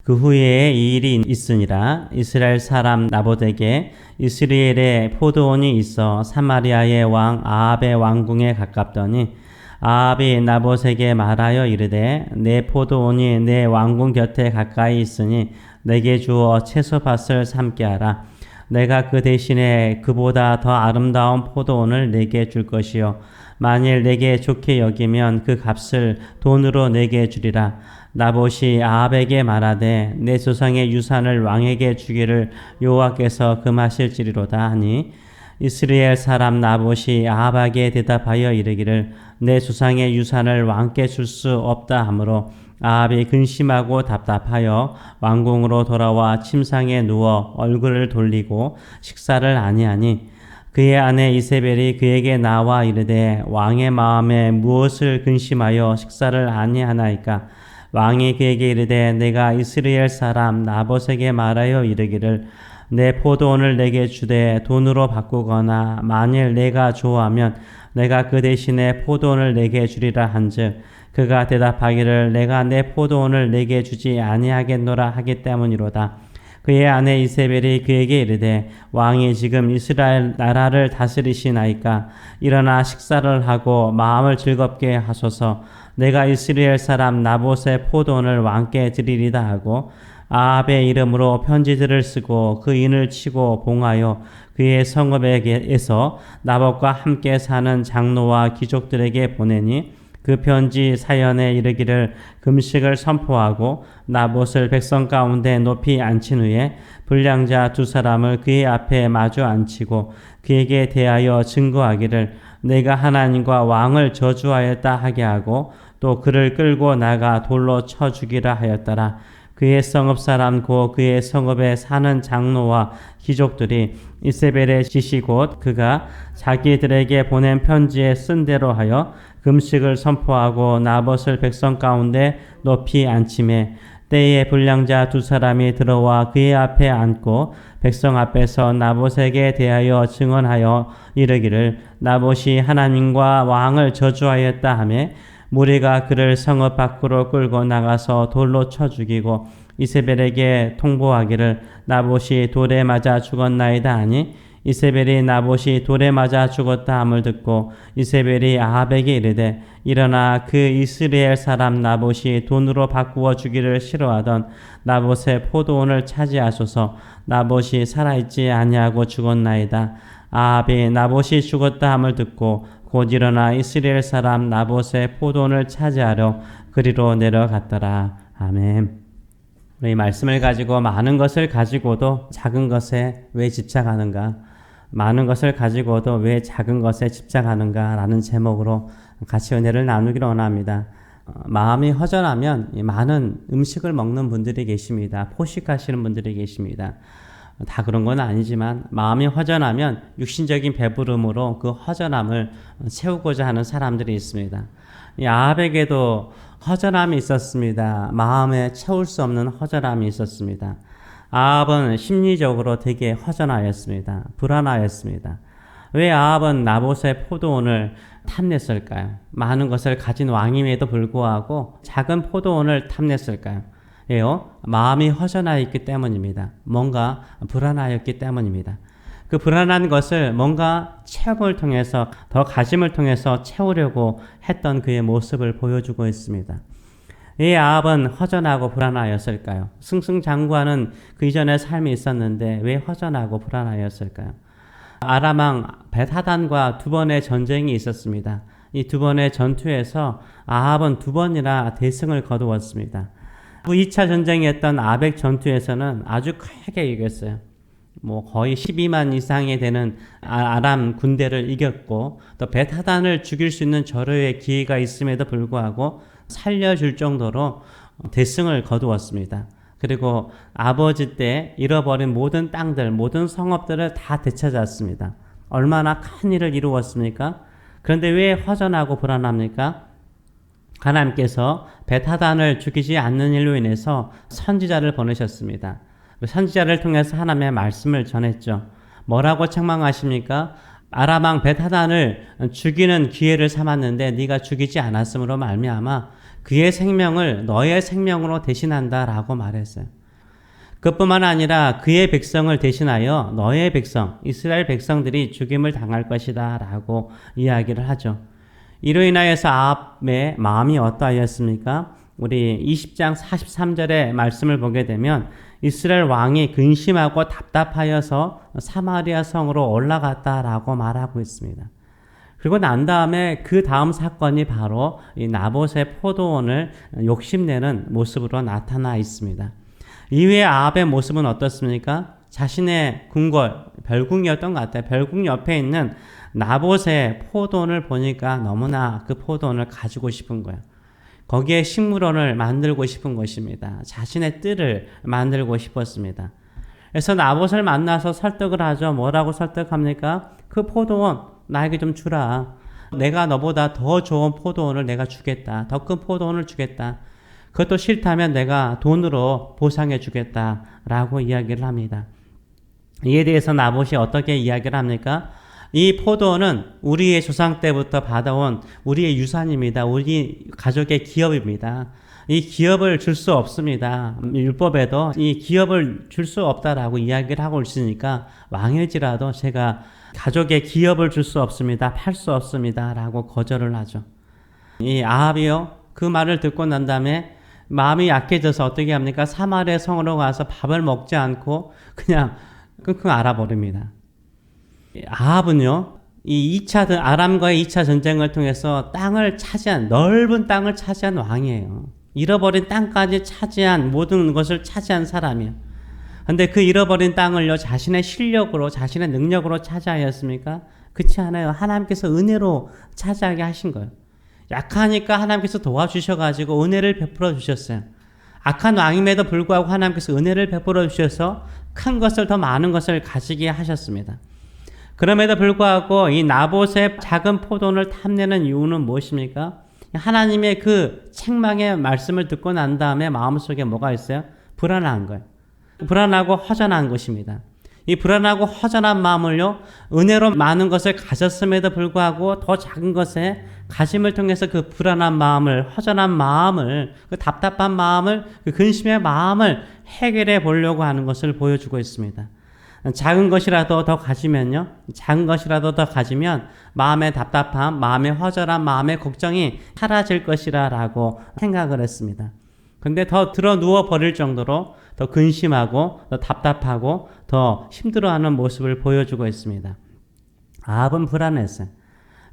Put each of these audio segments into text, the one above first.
그 후에 이 일이 있으니라. 이스라엘 사람 나봇에게 이스라엘에 포도원이 있어 사마리아의 왕 아합의 왕궁에 가깝더니 아합이 나봇에게 말하여 이르되 내 포도원이 내 왕궁 곁에 가까이 있으니 내게 주어 채소밭을 삼게 하라. 내가 그 대신에 그보다 더 아름다운 포도원을 내게 줄 것이요 만일 내게 좋게 여기면 그 값을 돈으로 내게 주리라. 나봇이 아합에게 말하되 내 조상의 유산을 왕에게 주기를 여호와께서 금하실지리로다 하니 이스라엘 사람 나봇이 아합에게 대답하여 이르기를 내 조상의 유산을 왕께 줄 수 없다 하므로 아합이 근심하고 답답하여 왕궁으로 돌아와 침상에 누워 얼굴을 돌리고 식사를 아니하니 그의 아내 이세벨이 그에게 나와 이르되 왕의 마음에 무엇을 근심하여 식사를 아니하나이까. 왕이 그에게 이르되 내가 이스라엘 사람 나봇에게 말하여 이르기를 내 포도원을 내게 주되 돈으로 바꾸거나 만일 내가 좋아하면 내가 그 대신에 포도원을 내게 주리라 한즉 그가 대답하기를 내가 내 포도원을 내게 주지 아니하겠노라 하기 때문이로다. 그의 아내 이세벨이 그에게 이르되 왕이 지금 이스라엘 나라를 다스리시나이까. 일어나 식사를 하고 마음을 즐겁게 하소서. 내가 이스라엘 사람 나봇의 포도원을 왕께 드리리다 하고 아합의 이름으로 편지들을 쓰고 그 인을 치고 봉하여 그의 성읍에서 나봇과 함께 사는 장로와 귀족들에게 보내니 그 편지 사연에 이르기를 금식을 선포하고 나봇을 백성 가운데 높이 앉힌 후에 불량자 두 사람을 그의 앞에 마주 앉히고 그에게 대하여 증거하기를 내가 하나님과 왕을 저주하였다 하게 하고 또 그를 끌고 나가 돌로 쳐 죽이라 하였더라. 그의 성읍 사람 곧 그의 성읍에 사는 장로와 귀족들이 이세벨의 지시 곧 그가 자기들에게 보낸 편지에 쓴 대로 하여 금식을 선포하고 나봇을 백성 가운데 높이 앉히매 때에 불량자 두 사람이 들어와 그의 앞에 앉고 백성 앞에서 나봇에게 대하여 증언하여 이르기를 나봇이 하나님과 왕을 저주하였다 하며 무리가 그를 성읍 밖으로 끌고 나가서 돌로 쳐 죽이고 이세벨에게 통보하기를 나봇이 돌에 맞아 죽었나이다 하니 이세벨이 나봇이 돌에 맞아 죽었다 함을 듣고 이세벨이 아합에게 이르되 일어나 그 이스라엘 사람 나봇이 돈으로 바꾸어 주기를 싫어하던 나봇의 포도원을 차지하소서. 나봇이 살아있지 아니하고 죽었나이다. 아합이 나봇이 죽었다 함을 듣고 곧 일어나 이스라엘 사람 나봇의 포도원을 차지하려 그리로 내려갔더라. 아멘. 우리 말씀을 가지고 많은 것을 가지고도 작은 것에 왜 집착하는가? 많은 것을 가지고도 왜 작은 것에 집착하는가? 라는 제목으로 같이 은혜를 나누기를 원합니다. 마음이 허전하면 많은 음식을 먹는 분들이 계십니다. 포식하시는 분들이 계십니다. 다 그런 건 아니지만 마음이 허전하면 육신적인 배부름으로 그 허전함을 채우고자 하는 사람들이 있습니다. 이 아합에게도 허전함이 있었습니다. 마음에 채울 수 없는 허전함이 있었습니다. 아합은 심리적으로 되게 허전하였습니다. 불안하였습니다. 왜 아합은 나봇의 포도원을 탐냈을까요? 많은 것을 가진 왕임에도 불구하고 작은 포도원을 탐냈을까요? 예요. 마음이 허전하였기 때문입니다. 뭔가 불안하였기 때문입니다. 그 불안한 것을 뭔가 체험을 통해서 더 가짐을 통해서 채우려고 했던 그의 모습을 보여주고 있습니다. 이 아합은 허전하고 불안하였을까요? 승승장구하는 그 이전의 삶이 있었는데 왜 허전하고 불안하였을까요? 아람왕 벳하단과 두 번의 전쟁이 있었습니다. 이 두 번의 전투에서 아합은 두 번이나 대승을 거두었습니다. 2차 전쟁이었던 아벡 전투에서는 아주 크게 이겼어요. 거의 12만 이상이 되는 아람 군대를 이겼고 또 벳하단을 죽일 수 있는 절호의 기회가 있음에도 불구하고 살려줄 정도로 대승을 거두었습니다. 그리고 아버지 때 잃어버린 모든 땅들, 모든 성읍들을 다 되찾았습니다. 얼마나 큰 일을 이루었습니까? 그런데 왜 허전하고 불안합니까? 하나님께서 벳하단을 죽이지 않는 일로 인해서 선지자를 보내셨습니다. 선지자를 통해서 하나님의 말씀을 전했죠. 뭐라고 책망하십니까? 아람왕 벳하단을 죽이는 기회를 삼았는데 네가 죽이지 않았으므로 말미암아 그의 생명을 너의 생명으로 대신한다라고 말했어요. 그뿐만 아니라 그의 백성을 대신하여 너의 백성, 이스라엘 백성들이 죽임을 당할 것이다 라고 이야기를 하죠. 이로 인하여서 아합의 마음이 어떠하였습니까? 우리 20장 43절의 말씀을 보게 되면 이스라엘 왕이 근심하고 답답하여서 사마리아 성으로 올라갔다라고 말하고 있습니다. 그리고 난 다음에 그 다음 사건이 바로 이 나봇의 포도원을 욕심내는 모습으로 나타나 있습니다. 이후에 아합의 모습은 어떻습니까? 자신의 궁궐, 별궁이었던 것 같아요. 별궁 옆에 있는 나봇의 포도원을 보니까 너무나 그 포도원을 가지고 싶은 거예요. 거기에 식물원을 만들고 싶은 것입니다. 자신의 뜰을 만들고 싶었습니다. 그래서 나봇을 만나서 설득을 하죠. 뭐라고 설득합니까? 그 포도원 나에게 좀 주라. 내가 너보다 더 좋은 포도원을 내가 주겠다. 더 큰 포도원을 주겠다. 그것도 싫다면 내가 돈으로 보상해 주겠다라고 이야기를 합니다. 이에 대해서 나봇이 어떻게 이야기를 합니까? 이 포도원은 우리의 조상 때부터 받아온 우리의 유산입니다. 우리 가족의 기업입니다. 이 기업을 줄 수 없습니다. 율법에도 이 기업을 줄 수 없다라고 이야기를 하고 있으니까 왕일지라도 제가 가족의 기업을 줄 수 없습니다. 팔 수 없습니다. 라고 거절을 하죠. 이 아합이요. 그 말을 듣고 난 다음에 마음이 약해져서 어떻게 합니까? 사마리아 성으로 가서 밥을 먹지 않고 그냥 끙끙 앓아버립니다. 아합은요, 아람과의 2차 전쟁을 통해서 넓은 땅을 차지한 왕이에요. 잃어버린 땅까지 차지한 모든 것을 차지한 사람이에요. 근데 그 잃어버린 땅을요, 자신의 실력으로, 자신의 능력으로 차지하였습니까? 그렇지 않아요. 하나님께서 은혜로 차지하게 하신 거예요. 약하니까 하나님께서 도와주셔가지고 은혜를 베풀어 주셨어요. 악한 왕임에도 불구하고 하나님께서 은혜를 베풀어 주셔서 큰 것을 더 많은 것을 가지게 하셨습니다. 그럼에도 불구하고 이 나봇의 작은 포도원을 탐내는 이유는 무엇입니까? 하나님의 그 책망의 말씀을 듣고 난 다음에 마음속에 뭐가 있어요? 불안한 거예요. 불안하고 허전한 것입니다. 이 불안하고 허전한 마음을요, 은혜로 많은 것을 가졌음에도 불구하고 더 작은 것에 가짐을 통해서 그 불안한 마음을, 허전한 마음을, 그 답답한 마음을, 그 근심의 마음을 해결해 보려고 하는 것을 보여주고 있습니다. 작은 것이라도 더 가지면요, 작은 것이라도 더 가지면 마음의 답답함, 마음의 허전함, 마음의 걱정이 사라질 것이라고 생각을 했습니다. 근데 더 들어 누워 버릴 정도로 더 근심하고 더 답답하고 더 힘들어하는 모습을 보여주고 있습니다. 아합은 불안했어요.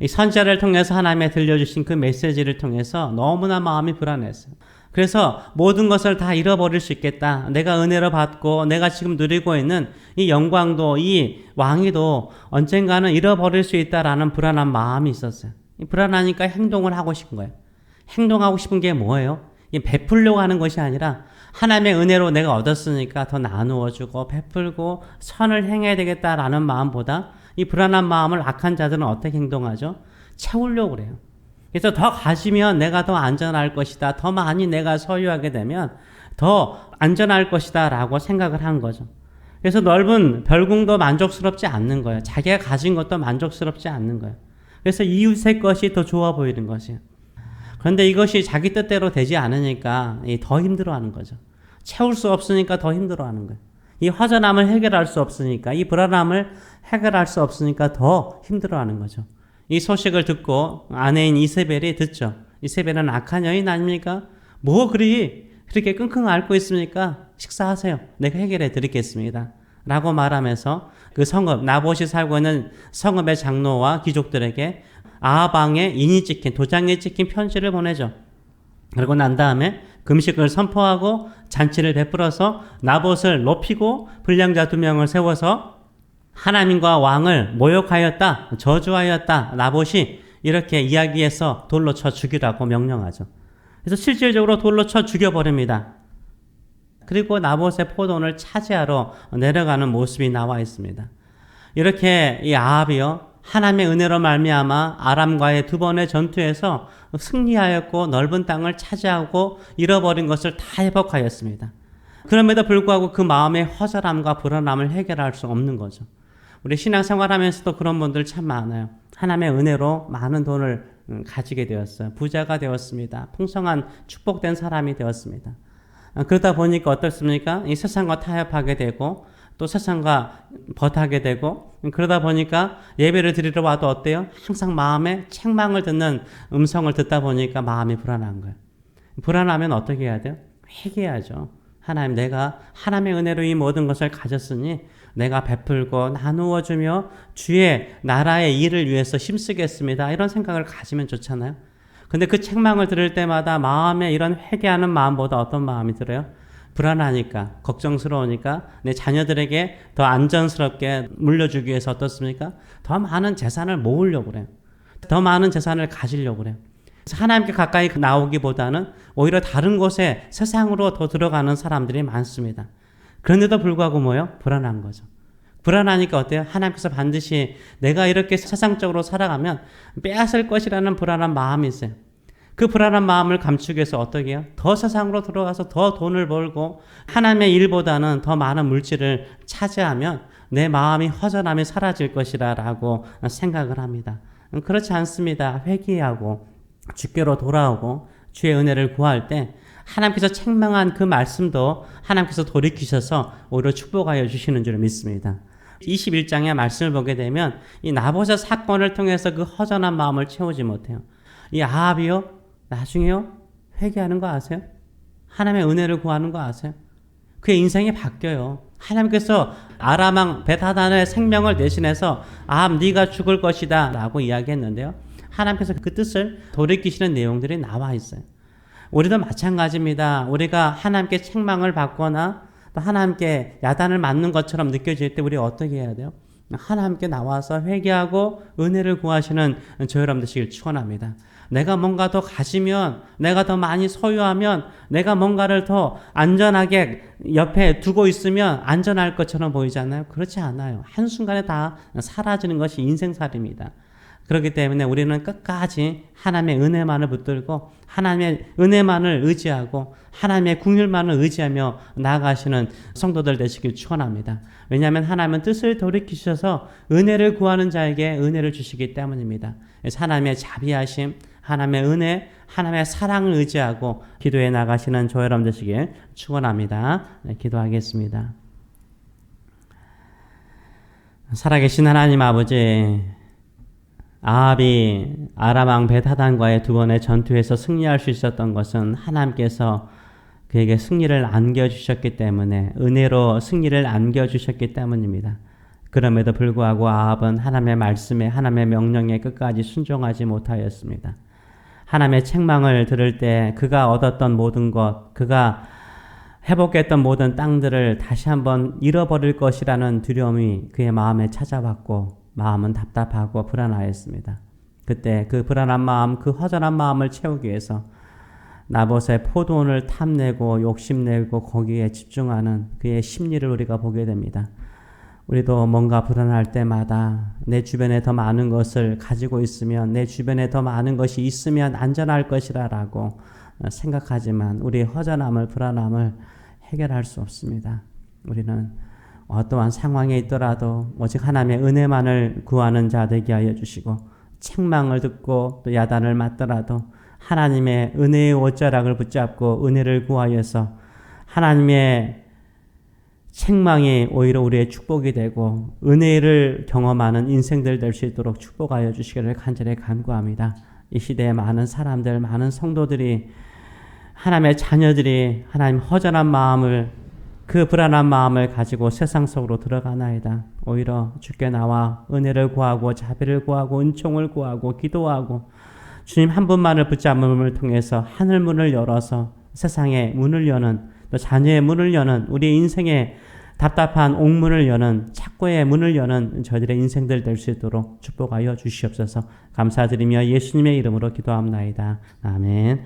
이 선지자를 통해서 하나님의 들려주신 그 메시지를 통해서 너무나 마음이 불안했어요. 그래서 모든 것을 다 잃어버릴 수 있겠다. 내가 은혜를 받고 내가 지금 누리고 있는 이 영광도 이 왕위도 언젠가는 잃어버릴 수 있다라는 불안한 마음이 있었어요. 불안하니까 행동을 하고 싶은 거예요. 행동하고 싶은 게 뭐예요? 베풀려고 하는 것이 아니라 하나님의 은혜로 내가 얻었으니까 더 나누어주고 베풀고 선을 행해야 되겠다라는 마음보다 이 불안한 마음을 악한 자들은 어떻게 행동하죠? 채우려고 그래요. 그래서 더 가지면 내가 더 안전할 것이다. 더 많이 내가 소유하게 되면 더 안전할 것이다 라고 생각을 한 거죠. 그래서 넓은 별궁도 만족스럽지 않는 거예요. 자기가 가진 것도 만족스럽지 않는 거예요. 그래서 이웃의 것이 더 좋아 보이는 것이에요. 그런데 이것이 자기 뜻대로 되지 않으니까 더 힘들어하는 거죠. 채울 수 없으니까 더 힘들어하는 거예요. 이 허전함을 해결할 수 없으니까, 이 불안함을 해결할 수 없으니까 더 힘들어하는 거죠. 이 소식을 듣고 아내인 이세벨이 듣죠. 이세벨은 악한 여인 아닙니까? 뭐 그렇게 끙끙 앓고 있습니까? 식사하세요. 내가 해결해 드리겠습니다. 라고 말하면서 그 성읍, 나봇이 살고 있는 성읍의 장로와 귀족들에게 아합 왕의 인이 찍힌, 도장이 찍힌 편지를 보내죠. 그리고 난 다음에 금식을 선포하고 잔치를 베풀어서 나봇을 높이고 불량자 2명을 세워서 하나님과 왕을 모욕하였다, 저주하였다, 나봇이 이렇게 이야기해서 돌로 쳐 죽이라고 명령하죠. 그래서 실질적으로 돌로 쳐 죽여버립니다. 그리고 나봇의 포도원을 차지하러 내려가는 모습이 나와 있습니다. 이렇게 이 아합이요, 하나님의 은혜로 말미암아 아람과의 2번의 전투에서 승리하였고 넓은 땅을 차지하고 잃어버린 것을 다 회복하였습니다. 그럼에도 불구하고 그 마음의 허전함과 불안함을 해결할 수 없는 거죠. 우리 신앙생활하면서도 그런 분들 참 많아요. 하나님의 은혜로 많은 돈을 가지게 되었어요. 부자가 되었습니다. 풍성한 축복된 사람이 되었습니다. 그러다 보니까 어떻습니까? 이 세상과 타협하게 되고 또 세상과 벗하게 되고 그러다 보니까 예배를 드리러 와도 어때요? 항상 마음에 책망을 듣는 음성을 듣다 보니까 마음이 불안한 거예요. 불안하면 어떻게 해야 돼요? 회개해야죠. 하나님, 내가 하나님의 은혜로 이 모든 것을 가졌으니 내가 베풀고 나누어 주며 주의 나라의 일을 위해서 힘쓰겠습니다. 이런 생각을 가지면 좋잖아요. 근데 그 책망을 들을 때마다 마음에 이런 회개하는 마음보다 어떤 마음이 들어요? 불안하니까, 걱정스러우니까 내 자녀들에게 더 안전스럽게 물려주기 위해서 어떻습니까? 더 많은 재산을 모으려고 그래요. 더 많은 재산을 가지려고 그래요. 하나님께 가까이 나오기보다는 오히려 다른 곳에 세상으로 더 들어가는 사람들이 많습니다. 그런데도 불구하고 뭐예요? 불안한 거죠. 불안하니까 어때요? 하나님께서 반드시 내가 이렇게 세상적으로 살아가면 빼앗을 것이라는 불안한 마음이 있어요. 그 불안한 마음을 감추기 위해서 어떻게 해요? 더 세상으로 들어가서 더 돈을 벌고 하나님의 일보다는 더 많은 물질을 차지하면 내 마음이 허전함이 사라질 것이라 라고 생각을 합니다. 그렇지 않습니다. 회개하고 주께로 돌아오고 주의 은혜를 구할 때 하나님께서 책망한 그 말씀도 하나님께서 돌이키셔서 오히려 축복하여 주시는 줄 믿습니다. 21장의 말씀을 보게 되면 이 나보셋 사건을 통해서 그 허전한 마음을 채우지 못해요. 이 아합이요, 나중에요, 회개하는 거 아세요? 하나님의 은혜를 구하는 거 아세요? 그의 인생이 바뀌어요. 하나님께서 아람 왕 벳하단의 생명을 대신해서 아합 네가 죽을 것이다 라고 이야기했는데요. 하나님께서 그 뜻을 돌이키시는 내용들이 나와 있어요. 우리도 마찬가지입니다. 우리가 하나님께 책망을 받거나 또 하나님께 야단을 맞는 것처럼 느껴질 때 우리 어떻게 해야 돼요? 하나님께 나와서 회개하고 은혜를 구하시는 저 여러분 되시길 축원합니다. 내가 뭔가 더 가지면, 내가 더 많이 소유하면, 내가 뭔가를 더 안전하게 옆에 두고 있으면 안전할 것처럼 보이지 않나요? 그렇지 않아요. 한순간에 다 사라지는 것이 인생살이입니다. 그렇기 때문에 우리는 끝까지 하나님의 은혜만을 붙들고 하나님의 은혜만을 의지하고 하나님의 긍휼만을 의지하며 나아가시는 성도들 되시길 축원합니다. 왜냐하면 하나님은 뜻을 돌이키셔서 은혜를 구하는 자에게 은혜를 주시기 때문입니다. 하나님의 자비하심, 하나님의 은혜, 하나님의 사랑을 의지하고 기도해 나가시는 저 여러분 되시길 축원합니다. 네, 기도하겠습니다. 살아계신 하나님 아버지, 아합이 아람 왕 벳하단과의 두 번의 전투에서 승리할 수 있었던 것은 하나님께서 그에게 승리를 안겨주셨기 때문에, 은혜로 승리를 안겨주셨기 때문입니다. 그럼에도 불구하고 아합은 하나님의 말씀에, 하나님의 명령에 끝까지 순종하지 못하였습니다. 하나님의 책망을 들을 때 그가 얻었던 모든 것, 그가 회복했던 모든 땅들을 다시 한번 잃어버릴 것이라는 두려움이 그의 마음에 찾아왔고 마음은 답답하고 불안하였습니다. 그때 그 불안한 마음, 그 허전한 마음을 채우기 위해서 나봇의 포도원을 탐내고 욕심내고 거기에 집중하는 그의 심리를 우리가 보게 됩니다. 우리도 뭔가 불안할 때마다 내 주변에 더 많은 것을 가지고 있으면, 내 주변에 더 많은 것이 있으면 안전할 것이라고 생각하지만 우리의 허전함을, 불안함을 해결할 수 없습니다. 우리는 어떠한 상황에 있더라도 오직 하나님의 은혜만을 구하는 자 되게 하여 주시고, 책망을 듣고 또 야단을 맞더라도 하나님의 은혜의 옷자락을 붙잡고 은혜를 구하여서 하나님의 책망이 오히려 우리의 축복이 되고 은혜를 경험하는 인생들 될 수 있도록 축복하여 주시기를 간절히 간구합니다. 이 시대에 많은 사람들, 많은 성도들이, 하나님의 자녀들이 하나님 허전한 마음을, 그 불안한 마음을 가지고 세상 속으로 들어가나이다. 오히려 주께 나와 은혜를 구하고 자비를 구하고 은총을 구하고 기도하고 주님 한 분만을 붙잡음을 통해서 하늘문을 열어서 세상의 문을 여는, 또 자녀의 문을 여는, 우리 인생의 답답한 옥문을 여는, 착고의 문을 여는 저희들의 인생들 될 수 있도록 축복하여 주시옵소서. 감사드리며 예수님의 이름으로 기도합나이다. 아멘.